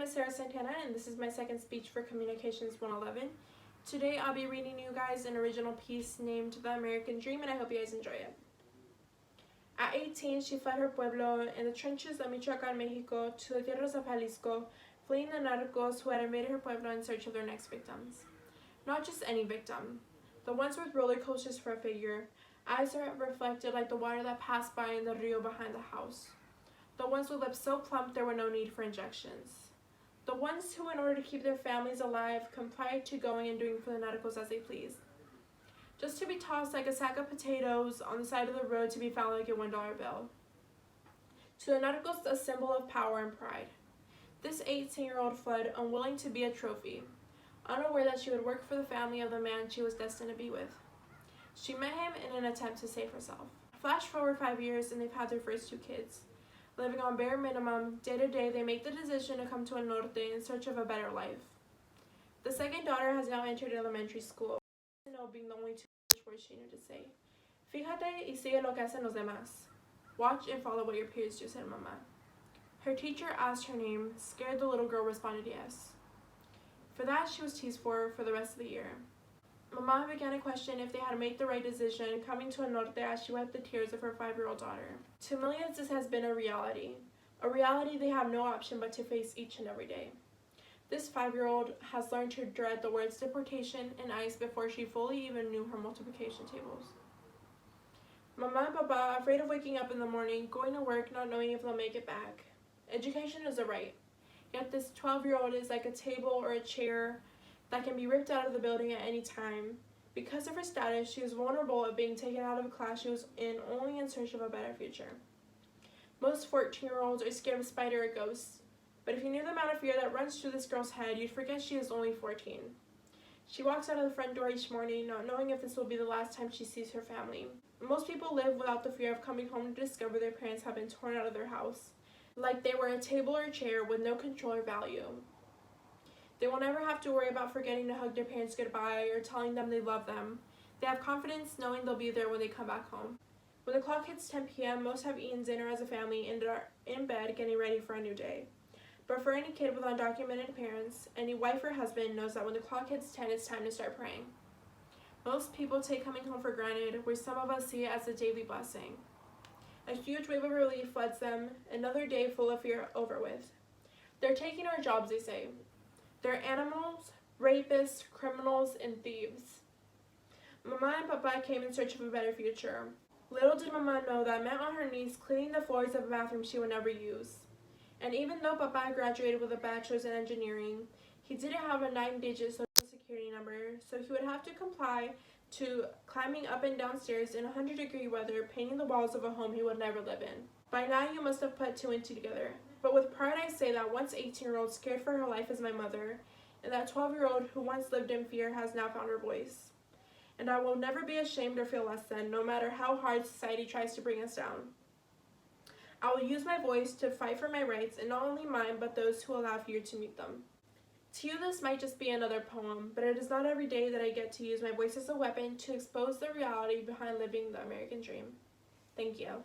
is Sara Santana, and this is my second speech for Communications 111. Today I'll be reading you guys an original piece named The American Dream, and I hope you guys enjoy it. At 18, she fled her pueblo in the trenches of Michoacan, Mexico, to the tierras of Jalisco, fleeing the narcos who had invaded her pueblo in search of their next victims. Not just any victim, the ones with roller coasters for a figure, eyes that reflected like the water that passed by in the rio behind the house. The ones with lips so plump there were no need for injections. The ones who, in order to keep their families alive, complied to going and doing for the narcos as they pleased. Just to be tossed like a sack of potatoes on the side of the road to be found like a $1 bill. To the narcos, a symbol of power and pride. This 18-year-old fled, unwilling to be a trophy, unaware that she would work for the family of the man she was destined to be with. She met him in an attempt to save herself. Flash forward 5 years and they've had their first 2 kids. Living on bare minimum, day to day, they make the decision to come to El Norte in search of a better life. The second daughter has now entered elementary school, being the only 2 words she knew to say. Fíjate y sigue lo que hacen los demás. Watch and follow what your peers do, said Mama. Her teacher asked her name, scared the little girl responded yes. For that, she was teased for the rest of the year. Mama began to question if they had made the right decision coming to El Norte as she wiped the tears of her 5-year-old daughter. To millions, this has been a reality they have no option but to face each and every day. This 5-year-old has learned to dread the words deportation and ICE before she fully even knew her multiplication tables. Mama and Papa, afraid of waking up in the morning, going to work, not knowing if they'll make it back. Education is a right, yet this 12-year-old is like a table or a chair that can be ripped out of the building at any time. Because of her status, she is vulnerable of being taken out of a class she was in only in search of a better future. Most 14-year-olds are scared of spider or ghosts, but if you knew the amount of fear that runs through this girl's head, you'd forget she is only 14. She walks out of the front door each morning, not knowing if this will be the last time she sees her family. Most people live without the fear of coming home to discover their parents have been torn out of their house, like they were a table or a chair with no control or value. They will never have to worry about forgetting to hug their parents goodbye or telling them they love them. They have confidence knowing they'll be there when they come back home. When the clock hits 10 p.m., most have eaten dinner as a family and are in bed getting ready for a new day. But for any kid with undocumented parents, any wife or husband knows that when the clock hits 10, it's time to start praying. Most people take coming home for granted, where some of us see it as a daily blessing. A huge wave of relief floods them, another day full of fear over with. They're taking our jobs, they say. They're animals, rapists, criminals, and thieves. Mama and Papa came in search of a better future. Little did Mama know that meant on her knees cleaning the floors of a bathroom she would never use. And even though Papa graduated with a bachelor's in engineering, he didn't have a 9-digit social security number, so he would have to comply to climbing up and down stairs in 100-degree weather, painting the walls of a home he would never live in. By now you must have put 2 and 2 together. But with pride I say that once 18-year-old scared for her life as my mother, and that 12-year-old who once lived in fear has now found her voice. And I will never be ashamed or feel less than, no matter how hard society tries to bring us down. I will use my voice to fight for my rights, and not only mine, but those who allow fear to meet them. To you, this might just be another poem, but it is not every day that I get to use my voice as a weapon to expose the reality behind living the American dream. Thank you.